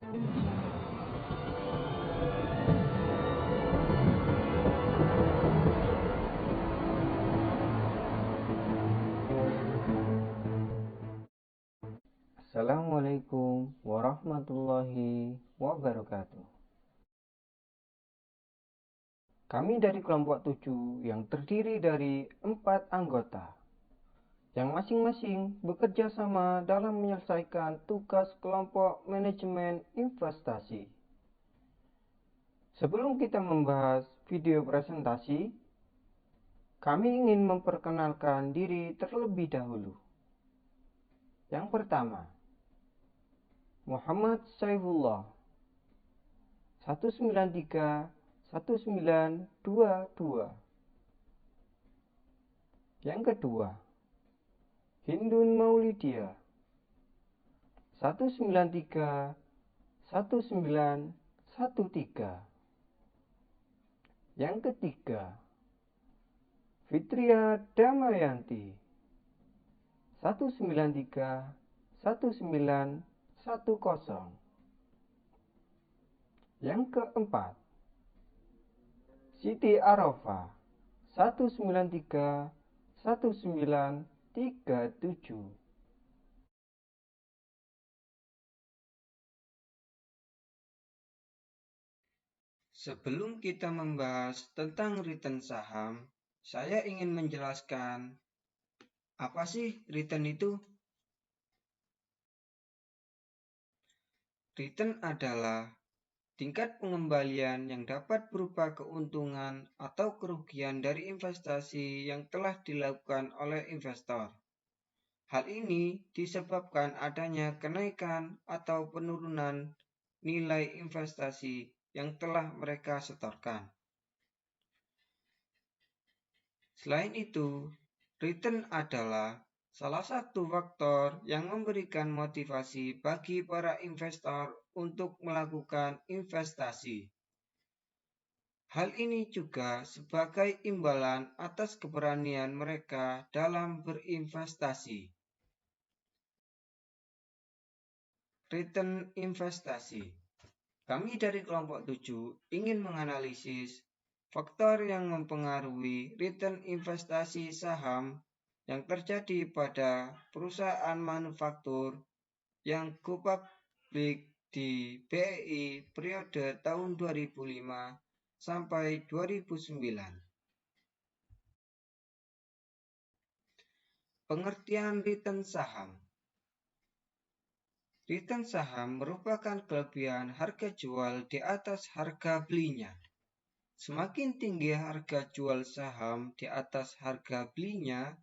Assalamualaikum warahmatullahi wabarakatuh. Kami dari kelompok 7 yang terdiri dari 4 anggota, yang masing-masing bekerja sama dalam menyelesaikan tugas kelompok manajemen investasi. Sebelum kita membahas video presentasi, kami ingin memperkenalkan diri terlebih dahulu. Yang pertama, Muhammad Saifullah, 1931922. Yang kedua, Hindun Maulidia, 1931913. Yang ketiga, Fitria Damayanti, 1931910. Yang keempat, Siti Arofa, 1931937. Sebelum kita membahas tentang return saham, saya ingin menjelaskan apa sih return itu? Return adalah tingkat pengembalian yang dapat berupa keuntungan atau kerugian dari investasi yang telah dilakukan oleh investor. Hal ini disebabkan adanya kenaikan atau penurunan nilai investasi yang telah mereka setorkan. Selain itu, return adalah salah satu faktor yang memberikan motivasi bagi para investor untuk melakukan investasi. Hal ini juga sebagai imbalan atas keberanian mereka dalam berinvestasi. Return investasi. Kami dari kelompok 7 ingin menganalisis faktor yang mempengaruhi return investasi saham yang terjadi pada perusahaan manufaktur yang go public di BEI periode tahun 2005 sampai 2009. Pengertian return saham. Return saham merupakan kelebihan harga jual di atas harga belinya. Semakin tinggi harga jual saham di atas harga belinya,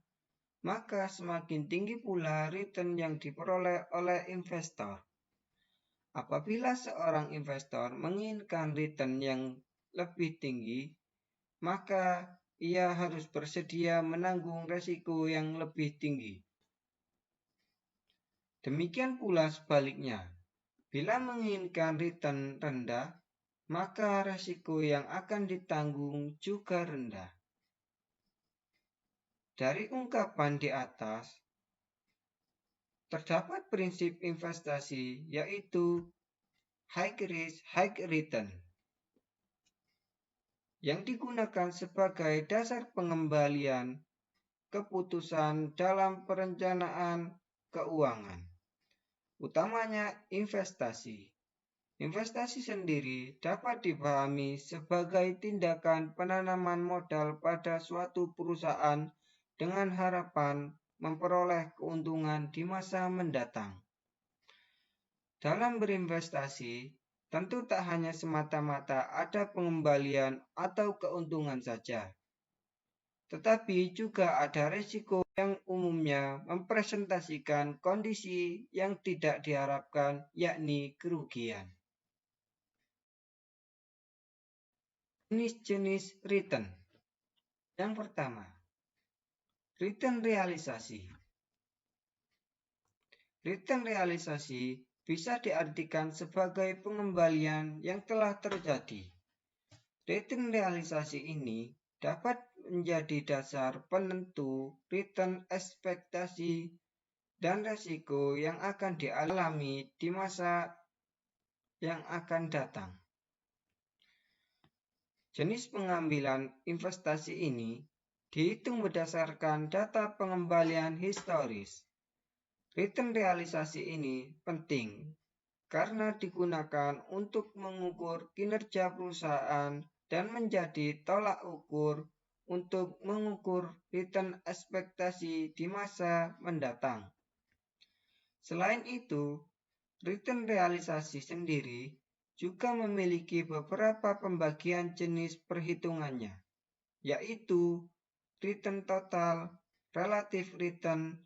maka semakin tinggi pula return yang diperoleh oleh investor. Apabila seorang investor menginginkan return yang lebih tinggi, maka ia harus bersedia menanggung risiko yang lebih tinggi. Demikian pula sebaliknya, bila menginginkan return rendah, maka risiko yang akan ditanggung juga rendah. Dari ungkapan di atas, terdapat prinsip investasi yaitu high risk, high return, yang digunakan sebagai dasar pengembalian keputusan dalam perencanaan keuangan, utamanya investasi. Investasi sendiri dapat dipahami sebagai tindakan penanaman modal pada suatu perusahaan dengan harapan memperoleh keuntungan di masa mendatang. Dalam berinvestasi, tentu tak hanya semata-mata ada pengembalian atau keuntungan saja, tetapi juga ada risiko yang umumnya mempresentasikan kondisi yang tidak diharapkan, yakni kerugian. Jenis-jenis return. Yang pertama, return realisasi. Return realisasi bisa diartikan sebagai pengembalian yang telah terjadi. Return realisasi ini dapat menjadi dasar penentu return ekspektasi dan risiko yang akan dialami di masa yang akan datang. Jenis pengambilan investasi ini dihitung berdasarkan data pengembalian historis. Return realisasi ini penting karena digunakan untuk mengukur kinerja perusahaan dan menjadi tolak ukur untuk mengukur return ekspektasi di masa mendatang. Selain itu, return realisasi sendiri juga memiliki beberapa pembagian jenis perhitungannya, yaitu return total, relative return,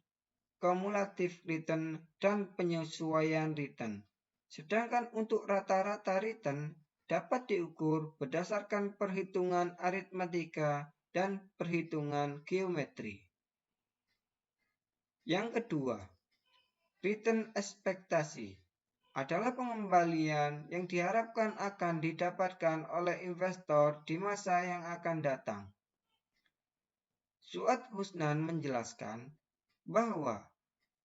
cumulative return, dan penyesuaian return. Sedangkan untuk rata-rata return dapat diukur berdasarkan perhitungan aritmatika dan perhitungan geometri. Yang kedua, return ekspektasi adalah pengembalian yang diharapkan akan didapatkan oleh investor di masa yang akan datang. Suad Husnan menjelaskan bahwa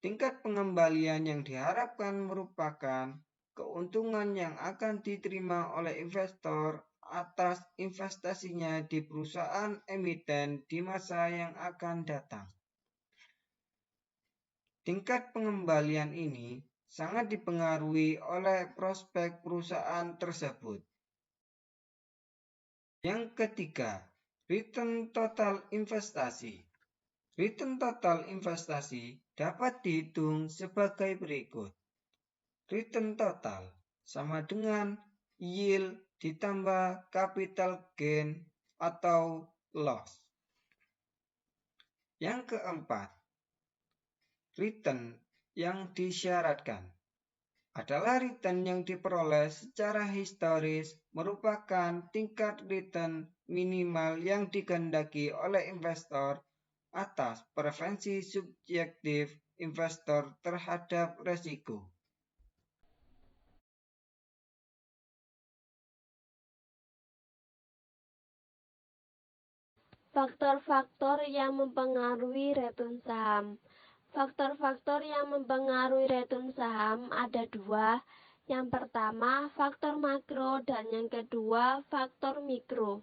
tingkat pengembalian yang diharapkan merupakan keuntungan yang akan diterima oleh investor atas investasinya di perusahaan emiten di masa yang akan datang. Tingkat pengembalian ini sangat dipengaruhi oleh prospek perusahaan tersebut. Yang ketiga, return total investasi. Return total investasi dapat dihitung sebagai berikut. Return total sama dengan yield ditambah capital gain atau loss. Yang keempat, return yang disyaratkan adalah return yang diperoleh secara historis merupakan tingkat return minimal yang dikehendaki oleh investor atas preferensi subjektif investor terhadap resiko. Faktor-faktor yang mempengaruhi return saham. Faktor-faktor yang mempengaruhi return saham ada dua. Yang pertama, faktor makro dan yang kedua, faktor mikro.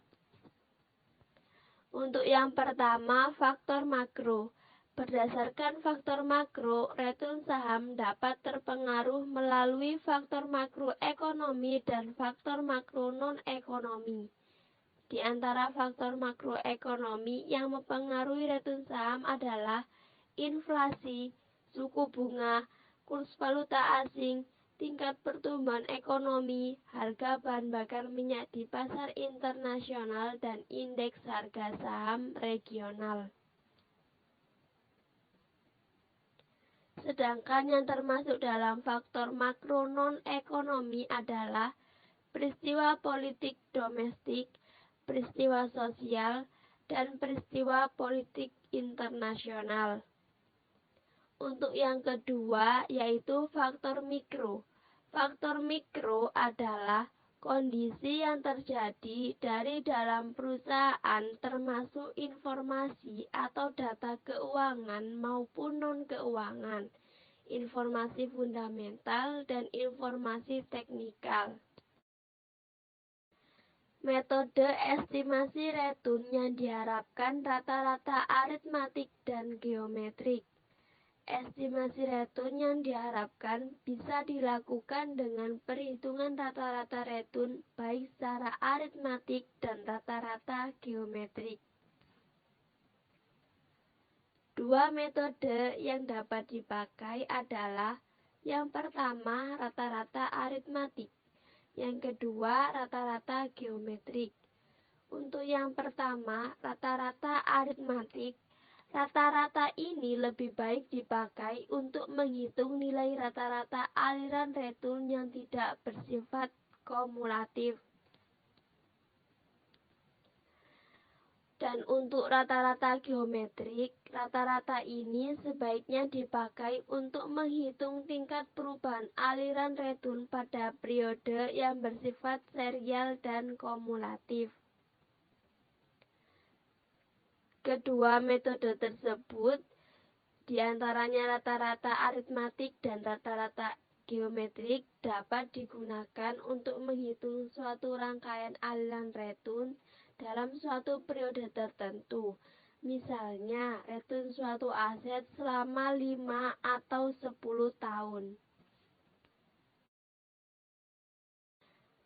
Untuk yang pertama, faktor makro. Berdasarkan faktor makro, return saham dapat terpengaruh melalui faktor makroekonomi dan faktor makro non-ekonomi. Di antara faktor makroekonomi yang mempengaruhi return saham adalah inflasi, suku bunga, kurs valuta asing, tingkat pertumbuhan ekonomi, harga bahan bakar minyak di pasar internasional, dan indeks harga saham regional. Sedangkan yang termasuk dalam faktor makro non-ekonomi adalah peristiwa politik domestik, peristiwa sosial, dan peristiwa politik internasional. Untuk yang kedua, yaitu faktor mikro. Faktor mikro adalah kondisi yang terjadi dari dalam perusahaan termasuk informasi atau data keuangan maupun non-keuangan, informasi fundamental, dan informasi teknikal. Metode estimasi return yang diharapkan rata-rata aritmatik dan geometrik. Estimasi return yang diharapkan bisa dilakukan dengan perhitungan rata-rata return baik secara aritmatik dan rata-rata geometrik. Dua metode yang dapat dipakai adalah yang pertama rata-rata aritmatik. Yang kedua, rata-rata geometrik. Untuk yang pertama, rata-rata aritmatik, rata-rata ini lebih baik dipakai untuk menghitung nilai rata-rata aliran return yang tidak bersifat kumulatif. Dan untuk rata-rata geometrik, rata-rata ini sebaiknya dipakai untuk menghitung tingkat perubahan aliran return pada periode yang bersifat serial dan kumulatif. Kedua metode tersebut, diantaranya rata-rata aritmatik dan rata-rata geometrik dapat digunakan untuk menghitung suatu rangkaian aliran return dalam suatu periode tertentu. Misalnya, return suatu aset selama 5 atau 10 tahun.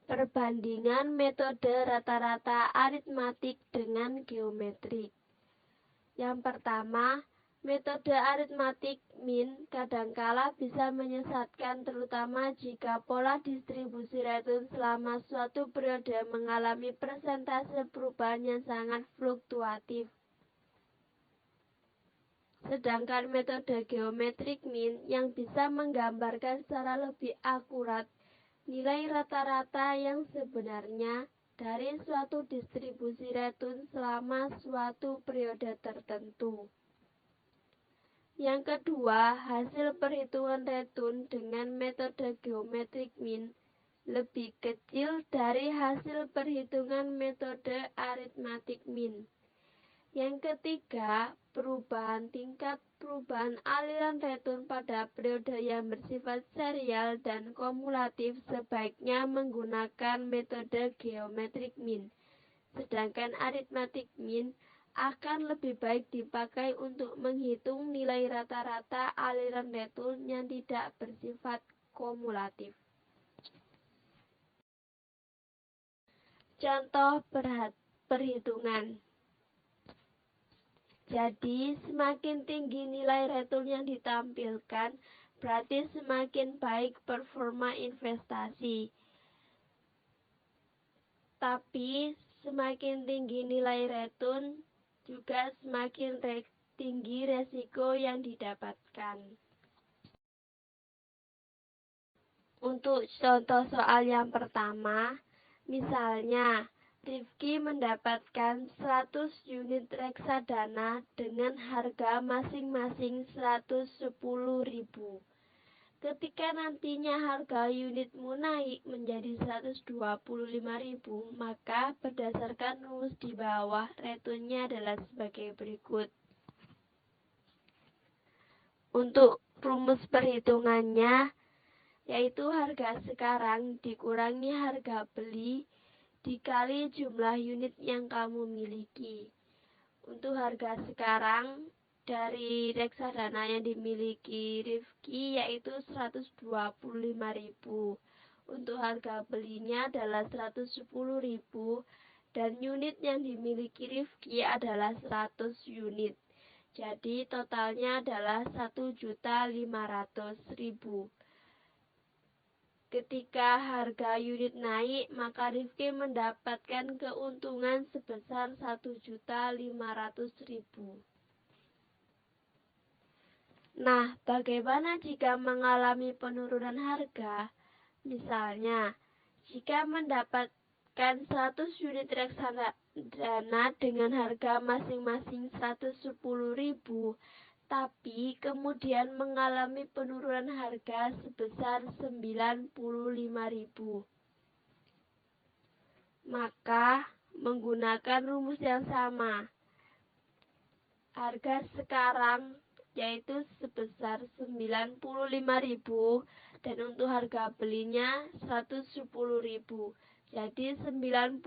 Perbandingan metode rata-rata aritmatik dengan geometrik. Yang pertama, metode aritmatik min kadangkala bisa menyesatkan terutama jika pola distribusi return selama suatu periode mengalami persentase perubahan yang sangat fluktuatif. Sedangkan metode geometrik min yang bisa menggambarkan secara lebih akurat nilai rata-rata yang sebenarnya dari suatu distribusi return selama suatu periode tertentu. Yang kedua, hasil perhitungan return dengan metode geometrik min lebih kecil dari hasil perhitungan metode aritmatik min. Yang ketiga, tingkat perubahan aliran return pada periode yang bersifat serial dan kumulatif sebaiknya menggunakan metode geometrik min. Sedangkan aritmatik min akan lebih baik dipakai untuk menghitung nilai rata-rata aliran return yang tidak bersifat kumulatif. Contoh perhitungan. Jadi, semakin tinggi nilai return yang ditampilkan, berarti semakin baik performa investasi. Tapi, semakin tinggi nilai return, juga semakin tinggi resiko yang didapatkan. Untuk contoh soal yang pertama, misalnya, Rifki mendapatkan 100 unit reksadana dengan harga masing-masing 110.000. Ketika nantinya harga unitmu naik menjadi 125.000, maka berdasarkan rumus di bawah, returnnya adalah sebagai berikut. Untuk rumus perhitungannya, yaitu harga sekarang dikurangi harga beli dikali jumlah unit yang kamu miliki. Untuk harga sekarang dari reksadana yang dimiliki Rifki yaitu 125.000. Untuk harga belinya adalah 110.000 dan unit yang dimiliki Rifki adalah 100 unit. Jadi totalnya adalah 1.500.000. Ketika harga unit naik, maka Rifki mendapatkan keuntungan sebesar 1.500.000. Nah, bagaimana jika mengalami penurunan harga? Misalnya, jika mendapatkan 100 unit reksadana dengan harga masing-masing 110.000, tapi kemudian mengalami penurunan harga sebesar 95.000. Maka menggunakan rumus yang sama, harga sekarang yaitu sebesar 95.000 dan untuk harga belinya 110.000. Jadi 95.000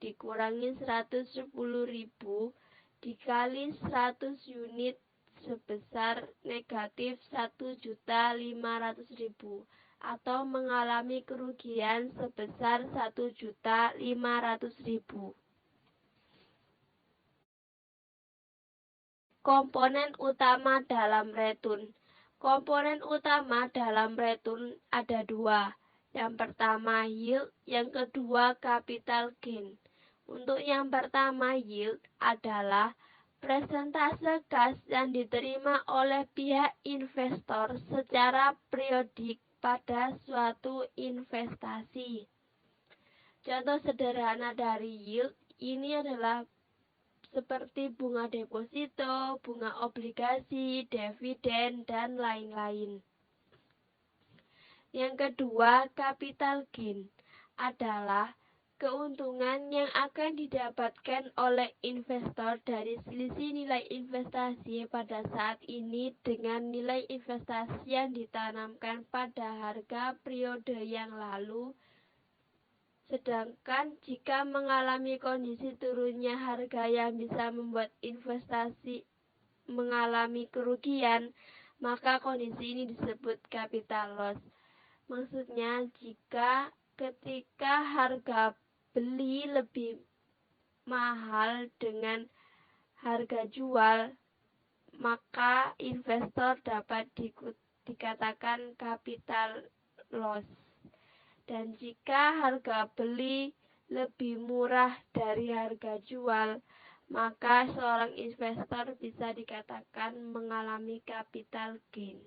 dikurangi 110.000 dikali 100 unit sebesar negatif 1.500.000 atau mengalami kerugian sebesar 1.500.000. Komponen utama dalam return. Komponen utama dalam return ada dua. Yang pertama yield, yang kedua capital gain. Untuk yang pertama yield adalah persentase kas yang diterima oleh pihak investor secara periodik pada suatu investasi. Contoh sederhana dari yield ini adalah seperti bunga deposito, bunga obligasi, dividen, dan lain-lain. Yang kedua, capital gain adalah keuntungan yang akan didapatkan oleh investor dari selisih nilai investasi pada saat ini dengan nilai investasi yang ditanamkan pada harga periode yang lalu. Sedangkan jika mengalami kondisi turunnya harga yang bisa membuat investasi mengalami kerugian, maka kondisi ini disebut capital loss. Maksudnya jika ketika harga beli lebih mahal dengan harga jual, maka investor dapat dikatakan capital loss. Dan jika harga beli lebih murah dari harga jual, maka seorang investor bisa dikatakan mengalami capital gain.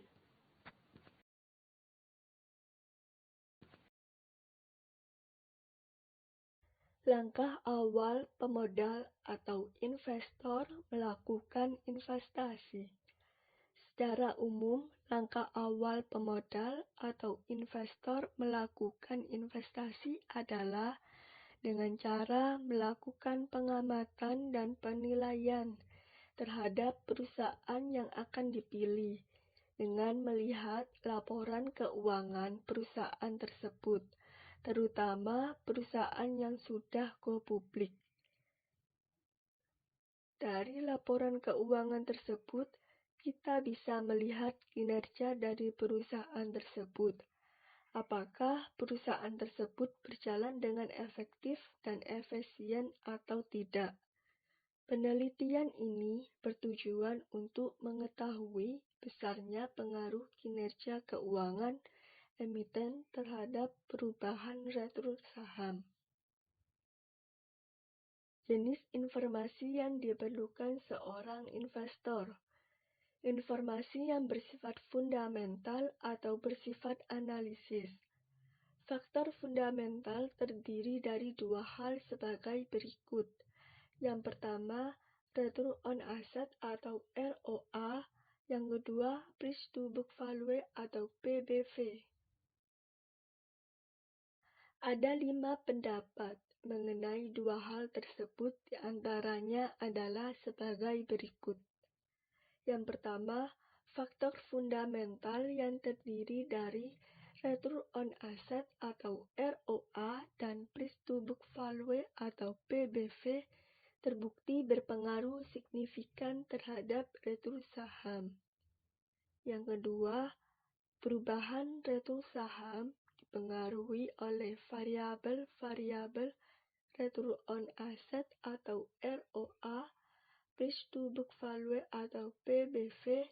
Langkah awal pemodal atau investor melakukan investasi. Secara umum, langkah awal pemodal atau investor melakukan investasi adalah dengan cara melakukan pengamatan dan penilaian terhadap perusahaan yang akan dipilih dengan melihat laporan keuangan perusahaan tersebut, terutama perusahaan yang sudah go publik. Dari laporan keuangan tersebut, kita bisa melihat kinerja dari perusahaan tersebut. Apakah perusahaan tersebut berjalan dengan efektif dan efisien atau tidak? Penelitian ini bertujuan untuk mengetahui besarnya pengaruh kinerja keuangan emiten terhadap perubahan return saham. Jenis informasi yang diperlukan seorang investor. Informasi yang bersifat fundamental atau bersifat analisis. Faktor fundamental terdiri dari dua hal sebagai berikut. Yang pertama, return on asset atau ROA. Yang kedua, price to book value atau PBV. Ada 5 pendapat mengenai dua hal tersebut, diantaranya adalah sebagai berikut. Yang pertama, faktor fundamental yang terdiri dari return on asset atau ROA dan price to book value atau PBV terbukti berpengaruh signifikan terhadap return saham. Yang kedua, perubahan return saham dipengaruhi oleh variabel-variabel return on asset atau ROA, price to book value atau PBV,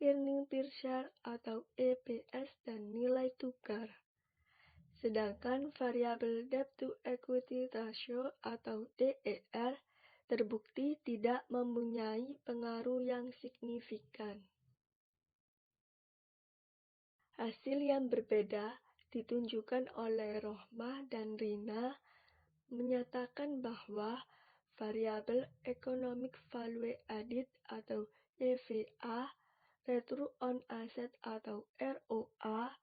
earning per share atau EPS, dan nilai tukar. Sedangkan variabel debt to equity ratio atau DER terbukti tidak mempunyai pengaruh yang signifikan. Hasil yang berbeda ditunjukkan oleh Rohmah dan Rina menyatakan bahwa variabel economic value added atau EVA, return on asset atau ROA,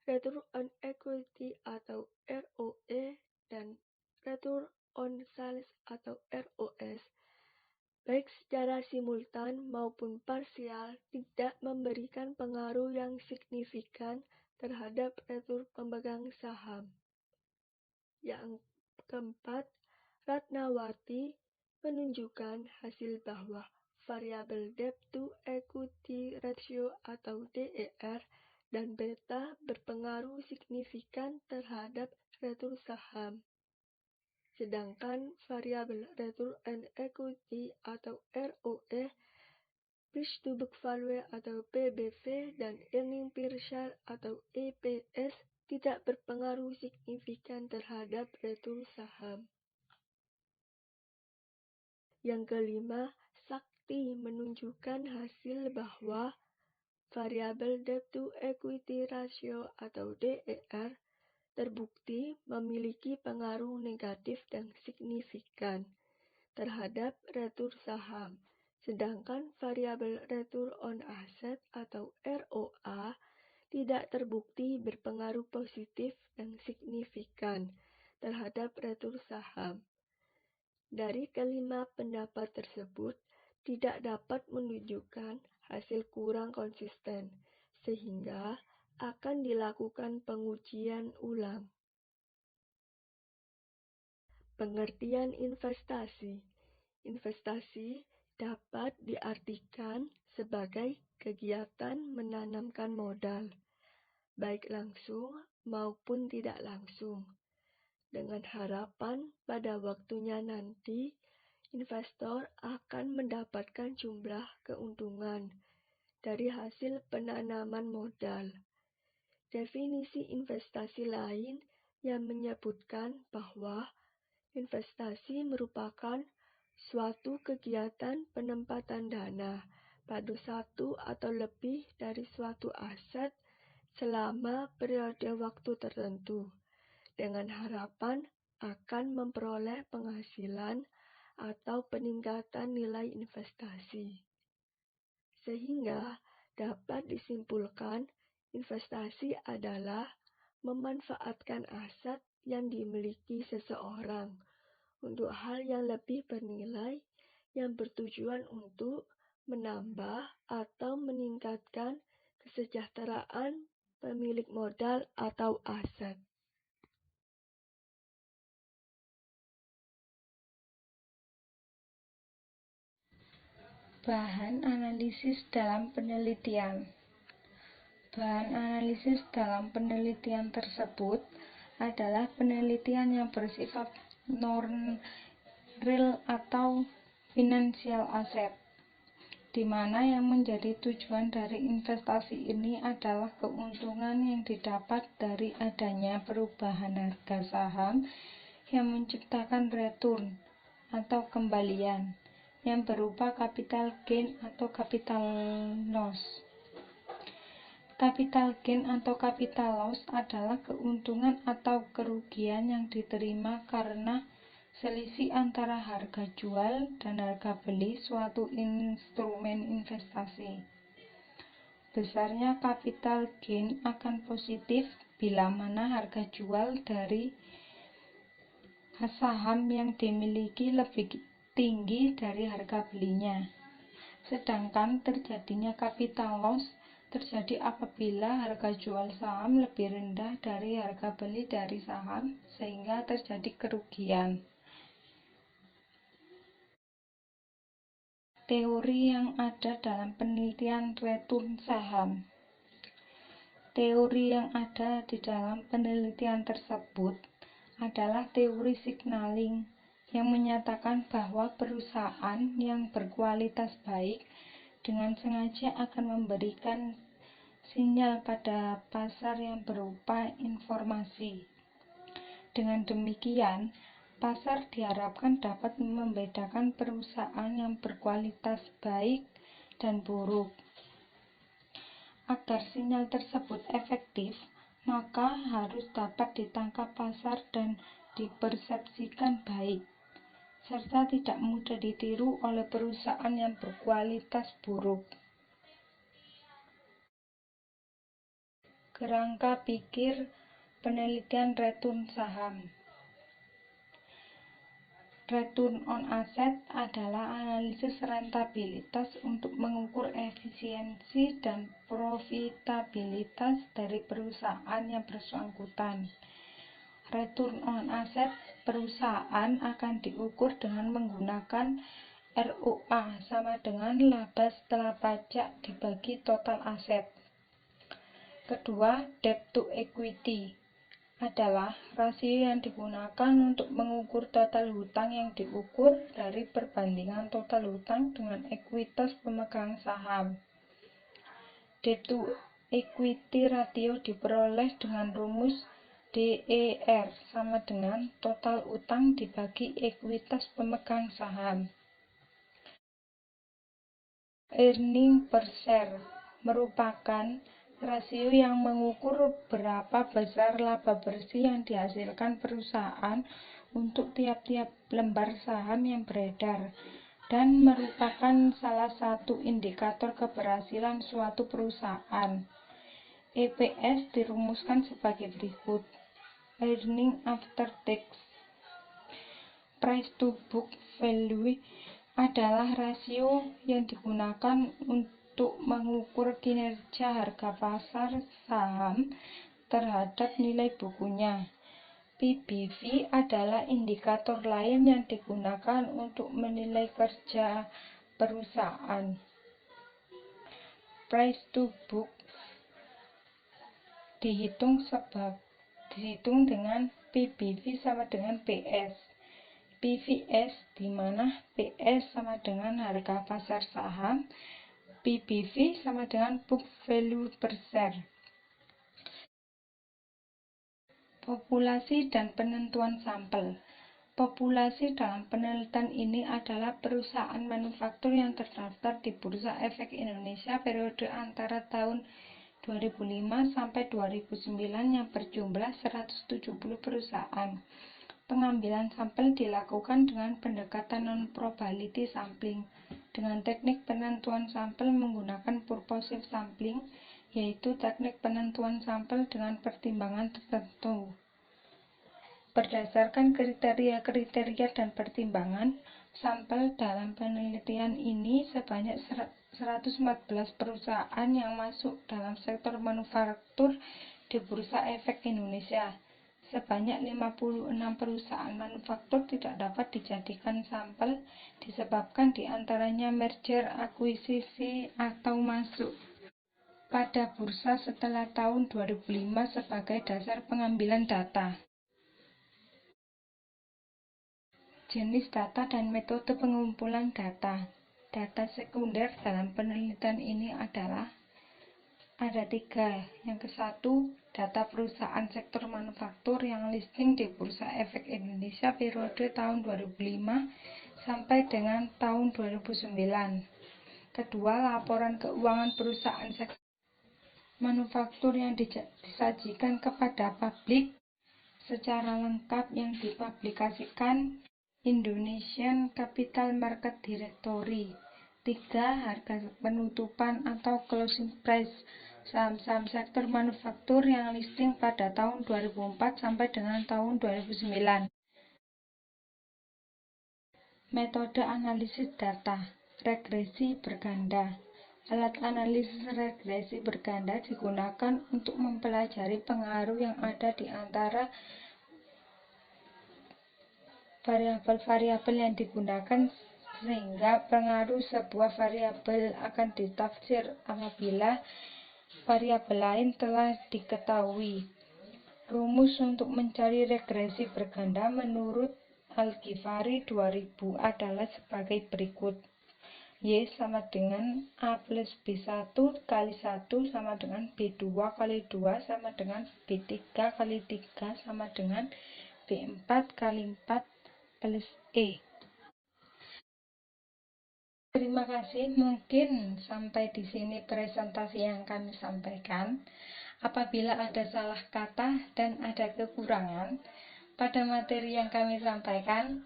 return on equity atau ROE, dan return on sales atau ROS, baik secara simultan maupun parsial, tidak memberikan pengaruh yang signifikan terhadap return pemegang saham. Yang keempat, Ratnawati menunjukkan hasil bahwa variabel debt to equity ratio atau DER dan beta berpengaruh signifikan terhadap return saham. Sedangkan variabel return on equity atau ROE, price to book value atau PBV, dan earning per share atau EPS tidak berpengaruh signifikan terhadap return saham. Yang kelima, Sakti menunjukkan hasil bahwa variabel debt to equity ratio atau DER terbukti memiliki pengaruh negatif dan signifikan terhadap return saham, sedangkan variabel return on asset atau ROA tidak terbukti berpengaruh positif dan signifikan terhadap retur saham. Dari kelima pendapat tersebut, tidak dapat menunjukkan hasil kurang konsisten, sehingga akan dilakukan pengujian ulang. Pengertian investasi. Investasi dapat diartikan sebagai kegiatan menanamkan modal, baik langsung maupun tidak langsung, dengan harapan pada waktunya nanti investor akan mendapatkan jumlah keuntungan dari hasil penanaman modal. Definisi investasi lain yang menyebutkan bahwa investasi merupakan suatu kegiatan penempatan dana pada satu atau lebih dari suatu aset selama periode waktu tertentu, dengan harapan akan memperoleh penghasilan atau peningkatan nilai investasi. Sehingga dapat disimpulkan, investasi adalah memanfaatkan aset yang dimiliki seseorang untuk hal yang lebih bernilai yang bertujuan untuk menambah atau meningkatkan kesejahteraan pemilik modal atau aset. Bahan analisis dalam penelitian. Bahan analisis dalam penelitian tersebut adalah penelitian yang bersifat non-real atau financial asset, di mana yang menjadi tujuan dari investasi ini adalah keuntungan yang didapat dari adanya perubahan harga saham yang menciptakan return atau kembalian yang berupa capital gain atau capital loss. Capital gain atau capital loss adalah keuntungan atau kerugian yang diterima karena selisih antara harga jual dan harga beli suatu instrumen investasi. Besarnya capital gain akan positif bila mana harga jual dari saham yang dimiliki lebih tinggi dari harga belinya. Sedangkan terjadinya capital loss terjadi apabila harga jual saham lebih rendah dari harga beli dari saham, sehingga terjadi kerugian. Teori yang ada dalam penelitian return saham. Teori yang ada di dalam penelitian tersebut adalah teori signaling yang menyatakan bahwa perusahaan yang berkualitas baik dengan sengaja akan memberikan sinyal pada pasar yang berupa informasi. Dengan demikian, pasar diharapkan dapat membedakan perusahaan yang berkualitas baik dan buruk. Agar sinyal tersebut efektif, maka harus dapat ditangkap pasar dan dipersepsikan baik, serta tidak mudah ditiru oleh perusahaan yang berkualitas buruk. Kerangka pikir penelitian return saham. Return on asset adalah analisis rentabilitas untuk mengukur efisiensi dan profitabilitas dari perusahaan yang bersangkutan. Return on asset perusahaan akan diukur dengan menggunakan ROA sama dengan laba setelah pajak dibagi total aset. Kedua, debt to equity adalah rasio yang digunakan untuk mengukur total hutang yang diukur dari perbandingan total hutang dengan ekuitas pemegang saham. Debt to equity ratio diperoleh dengan rumus DER sama dengan total utang dibagi ekuitas pemegang saham. Earning per share merupakan rasio yang mengukur berapa besar laba bersih yang dihasilkan perusahaan untuk tiap-tiap lembar saham yang beredar dan merupakan salah satu indikator keberhasilan suatu perusahaan. EPS dirumuskan sebagai berikut. earning after tax. Price to book value adalah rasio yang digunakan untuk mengukur kinerja harga pasar saham terhadap nilai bukunya. PBV adalah indikator lain yang digunakan untuk menilai kerja perusahaan. Price to book dihitung dengan PBV sama dengan PS. PVS di mana PS sama dengan harga pasar saham, PBV sama dengan book value per share. Populasi dan penentuan sampel. Populasi dalam penelitian ini adalah perusahaan manufaktur yang terdaftar di Bursa Efek Indonesia periode antara tahun 2005 sampai 2009 yang berjumlah 170 perusahaan. Pengambilan sampel dilakukan dengan pendekatan non-probability sampling. Dengan teknik penentuan sampel menggunakan purposive sampling, yaitu teknik penentuan sampel dengan pertimbangan tertentu. Berdasarkan kriteria-kriteria dan pertimbangan sampel dalam penelitian ini, sebanyak 114 perusahaan yang masuk dalam sektor manufaktur di Bursa Efek Indonesia. Sebanyak 56 perusahaan manufaktur tidak dapat dijadikan sampel disebabkan diantaranya merger, akuisisi, atau masuk pada bursa setelah tahun 2005 sebagai dasar pengambilan data. Jenis data dan metode pengumpulan data. Data sekunder dalam penelitian ini ada 3. Yang ke-1, data perusahaan sektor manufaktur yang listing di Bursa Efek Indonesia periode tahun 2005 sampai dengan tahun 2009. Kedua, laporan keuangan perusahaan sektor manufaktur yang disajikan kepada publik secara lengkap yang dipublikasikan Indonesian Capital Market Directory. 3. Harga penutupan atau closing price saham-saham sektor manufaktur yang listing pada tahun 2004 sampai dengan tahun 2009. Metode analisis data. Regresi berganda. Alat analisis regresi berganda digunakan untuk mempelajari pengaruh yang ada di antara variabel-variabel yang digunakan sehingga pengaruh sebuah variabel akan ditafsir apabila variabel lain telah diketahui. Rumus untuk mencari regresi berganda menurut Al-Ghifari 2000 adalah sebagai berikut. Y sama dengan A plus B1 kali 1 sama dengan B2 kali 2 sama dengan B3 kali 3 sama dengan B4 kali 4 plus E. Terima kasih, mungkin sampai di sini presentasi yang kami sampaikan. Apabila ada salah kata dan ada kekurangan pada materi yang kami sampaikan,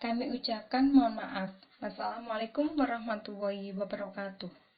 kami ucapkan mohon maaf. Wassalamualaikum warahmatullahi wabarakatuh.